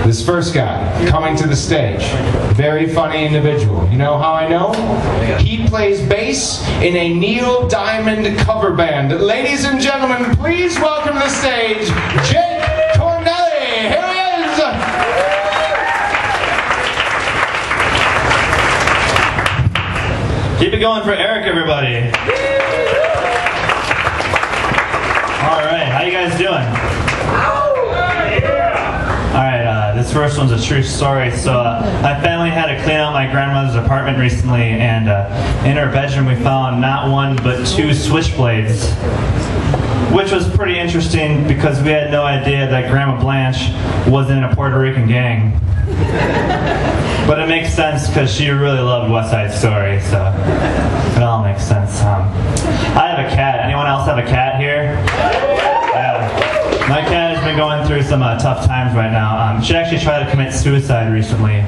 This first guy coming to the stage, very funny individual. You know how I know? He plays bass in a Neil Diamond cover band. Ladies and gentlemen, please welcome to the stage, Jake Cornelli. Here he is! Keep it going for Eric, everybody. All right, how you guys doing? All right, this first one's a true story. So my family had to clean out my grandmother's apartment recently, and in her bedroom we found not one but 2 switchblades, which was pretty interesting because we had no idea that Grandma Blanche was in a Puerto Rican gang. But it makes sense because she really loved West Side Story, so it all makes sense. I have a cat. Anyone else have a cat here? Yeah. My cat has been going through some tough times right now. She actually tried to commit suicide recently.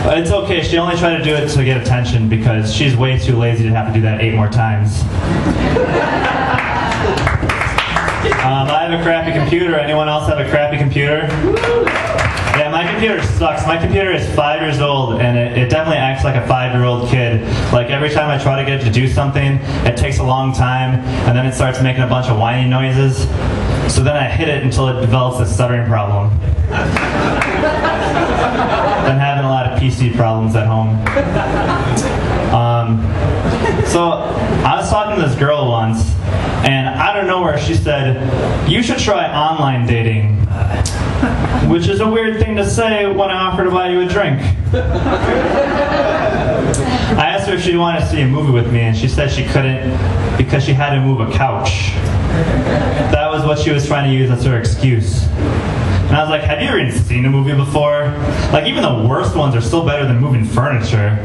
But it's okay. She only tried to do it to get attention because she's way too lazy to have to do that 8 more times. I have a crappy computer. Anyone else have a crappy computer? Yeah, my computer sucks. My computer is 5 years old, and it definitely acts like a 5-year-old kid. Like, every time I try to get it to do something, it takes a long time, and then it starts making a bunch of whiny noises. So then I hit it until it develops a stuttering problem. Been having a lot of PC problems at home. So I was talking to this girl once, and out of nowhere she said, "You should try online dating." Which is a weird thing to say when I offer to buy you a drink. I asked her if she wanted to see a movie with me, and she said she couldn't because she had to move a couch. That was what she was trying to use as her excuse. And I was like, have you ever even seen a movie before? Like, even the worst ones are still better than moving furniture.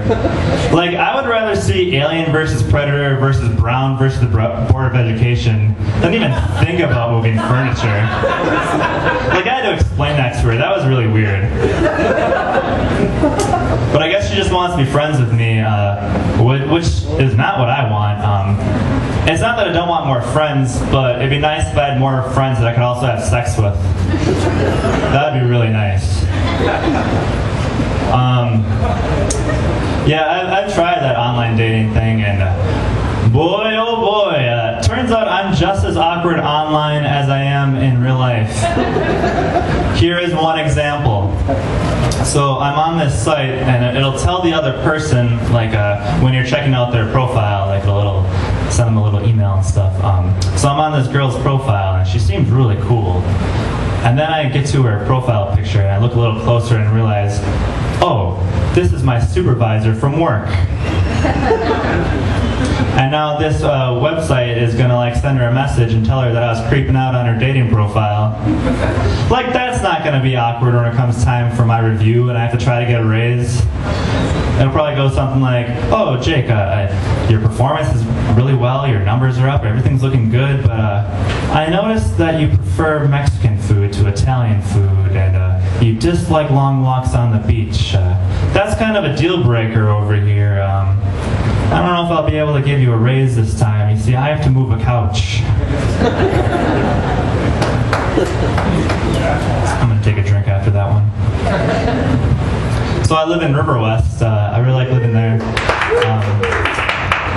Like, I would rather see Alien vs. Predator versus Brown versus the Board of Education than even think about moving furniture. Like, I had to explain that to her. That was really weird. But I guess she just wants to be friends with me, which is not what I want. It's not that I don't want more friends, but it'd be nice if I had more friends that I could also have sex with. That'd be really nice. Yeah, I've tried that online dating thing, and boy, oh boy, turns out I'm just as awkward online as I am in real life. Here is one example. So I'm on this site, and it'll tell the other person, like when you're checking out their profile, like send them a little email and stuff. So I'm on this girl's profile, and she seems really cool. And then I get to her profile picture, and I look a little closer and realize, oh, this is my supervisor from work. And now this website is gonna send her a message and tell her that I was creeping out on her dating profile. Like, that's not gonna be awkward when it comes time for my review and I have to try to get a raise. It'll probably go something like, oh, Jake, your performance is really well, your numbers are up, everything's looking good, but I noticed that you prefer Mexican food to Italian food, and you dislike long walks on the beach. That's kind of a deal breaker over here. I don't know if I'll be able to give you a raise this time. You see, I have to move a couch. I'm going to take a drink after that one. So I live in River West. I really like living there.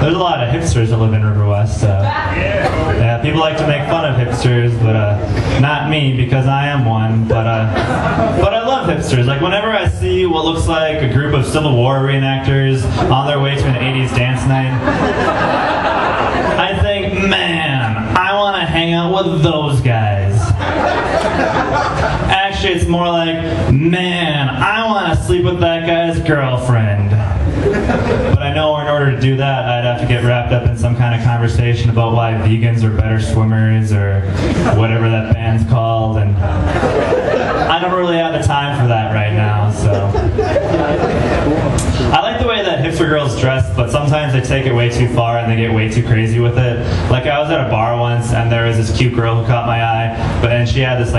There's a lot of hipsters that live in River West. Yeah, people like to make fun of hipsters, but not me, because I am one. But I love hipsters. Like, whenever I see what looks like a group of Civil War reenactors on their way to an 80s dance night, I think, man, I want to hang out with those guys. Actually, it's more like, man, I want to sleep with that guy's girlfriend. But I know in order to do that, I'd have to get wrapped up in some kind of conversation about why vegans are better swimmers or whatever that band's called, and I don't really have the time for that right now, so. I like the way that hipster girls dress, but sometimes they take it way too far and they get way too crazy with it. Like, I was at a bar once and there was this cute girl who caught my eye, and she had this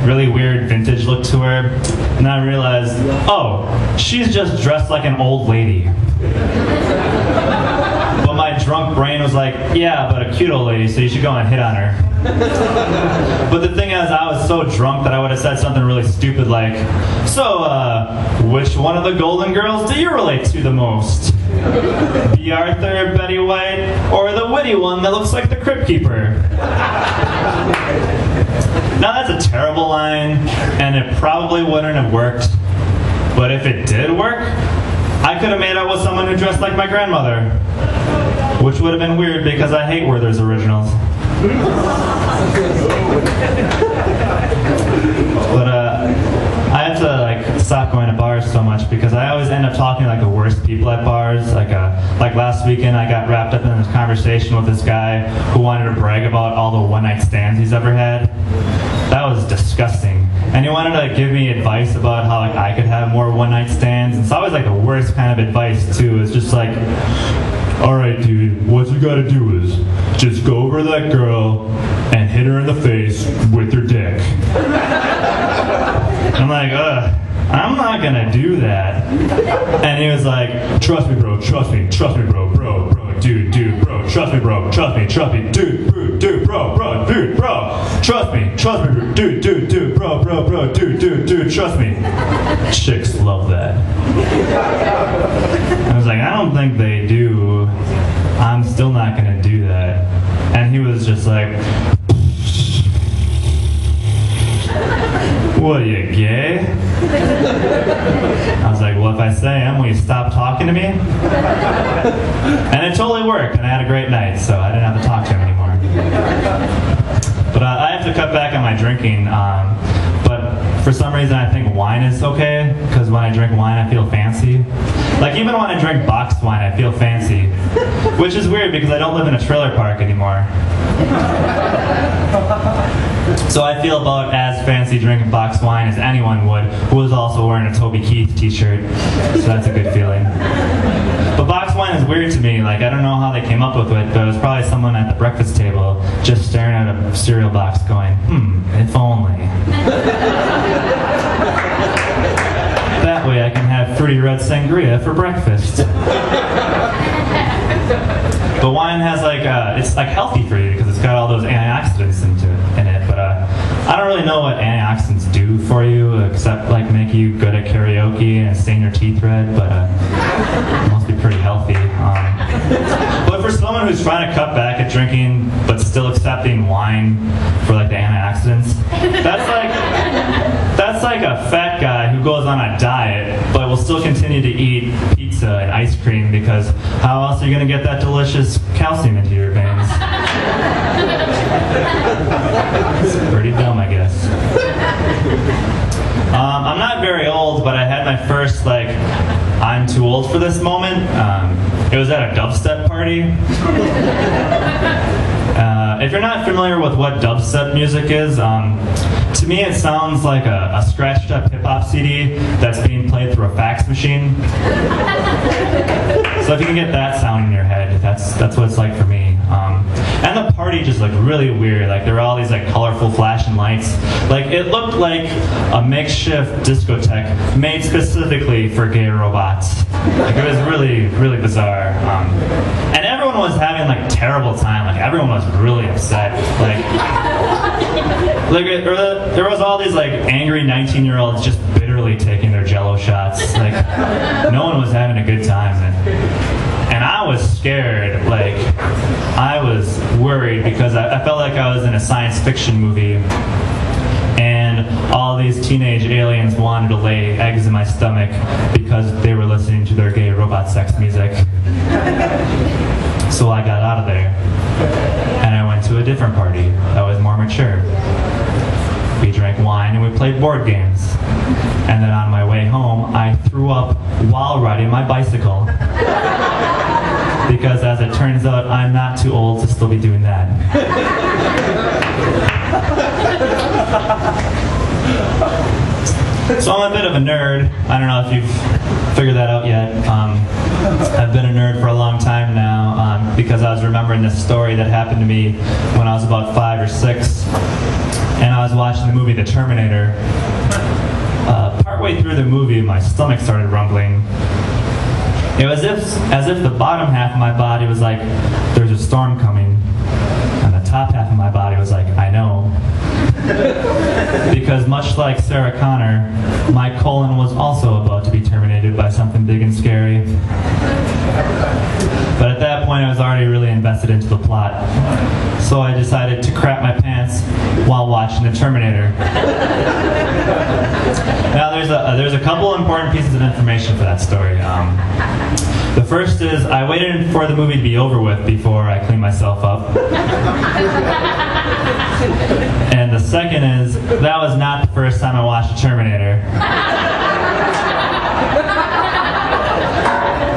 really weird vintage look to her, and I realized, oh, she's just dressed like an old lady. But my drunk brain was like, yeah, but a cute old lady, so you should go and hit on her. But the thing is, I was so drunk that I would have said something really stupid like, so, which one of the Golden Girls do you relate to the most? B. Arthur, Betty White, or the witty one that looks like the Crypt Keeper? Now that's a terrible line, and it probably wouldn't have worked. But if it did work, I could have made out with someone who dressed like my grandmother. Which would have been weird because I hate Werther's Originals. But I have to stop going to bars so much because I always end up talking to the worst people at bars. Like last weekend, I got wrapped up in this conversation with this guy who wanted to brag about all the one-night stands he's ever had. That was disgusting. And he wanted to give me advice about how I could have more one-night stands. And it's always the worst kind of advice too. It's just like, all right, dude, what you gotta do is just go over to that girl and hit her in the face with your dick. I'm like, I'm not gonna do that. And he was like, trust me, bro, dude, bro, trust me, bro, trust me, dude, bro, dude, bro, trust me, dude, bro, dude, trust me. Chicks love that. I was like, I don't think they do. I'm still not gonna do that. And he was just like, what, are you gay? I was like, well, if I say I am, will you stop talking to me? And it totally worked, and I had a great night, so I didn't have to talk to him anymore. But I have to cut back on my drinking, but for some reason I think wine is okay, because when I drink wine I feel fancy. Even when I drink boxed wine I feel fancy, which is weird because I don't live in a trailer park anymore. So I feel about as fancy drinking boxed wine as anyone would who was also wearing a Toby Keith t-shirt, so that's a good feeling. But boxed wine is weird to me. I don't know how they came up with it, but it was probably someone at the breakfast table just staring at a cereal box going, if only. That way I can have fruity red sangria for breakfast. But wine has it's healthy for you because it's got all those antioxidants in it. But I don't really know what antioxidants do for you except make you good at karaoke and stain your teeth red. But it must be pretty healthy. But for someone who's trying to cut back at drinking but still accepting wine for the antioxidants, that's like a fat guy who goes on a diet but will still continue to eat pizza and ice cream because how else are you going to get that delicious calcium into your veins? It's pretty dumb, I guess. I'm not very old, but I had my first I'm too old for this moment. It was at a dubstep party. If you're not familiar with what dubstep music is, to me it sounds like a scratched up hip hop CD that's being played through a fax machine. So if you can get that sound in your head, that's what it's like for me. And the party just looked really weird. There were all these colorful flashing lights. It looked like a makeshift discotheque made specifically for gay robots. It was really, really bizarre. And everyone was having terrible time. Everyone was really upset. There was all these angry 19-year-olds just bitterly taking their Jello shots. No one was having a good time. And I was scared. I was worried because I felt like I was in a science fiction movie. And all these teenage aliens wanted to lay eggs in my stomach because they were listening to their gay robot sex music. So I got out of there. And I went to a different party that was more mature. We drank wine and we played board games. And then on my way home, I threw up while riding my bicycle. Because as it turns out, I'm not too old to still be doing that. So I'm a bit of a nerd. I don't know if you've figured that out yet. I've been a nerd for a long time now because I was remembering this story that happened to me when I was about 5 or 6. And I was watching the movie The Terminator. Partway through the movie, my stomach started rumbling. It was as if the bottom half of my body was like, there's a storm coming. And the top half of my body was like, I know. Because much like Sarah Connor, my colon was also about to be terminated by something big and scary. But at that point I was already really invested into the plot. So I decided to crap my pants while watching The Terminator. Now there's a couple important pieces of information for that story. The first is I waited for the movie to be over with before I cleaned myself up. And the second is that was not the first time I watched The Terminator.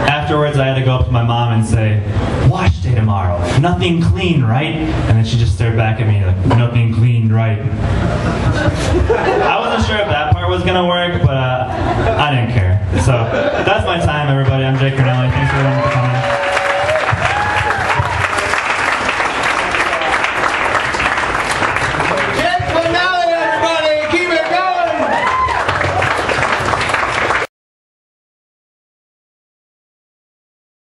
Afterwards I had to go up to my mom and say, "Wash day tomorrow, nothing clean, right?" And then she just stared back at me like, "Nothing clean, right?" I wasn't sure if that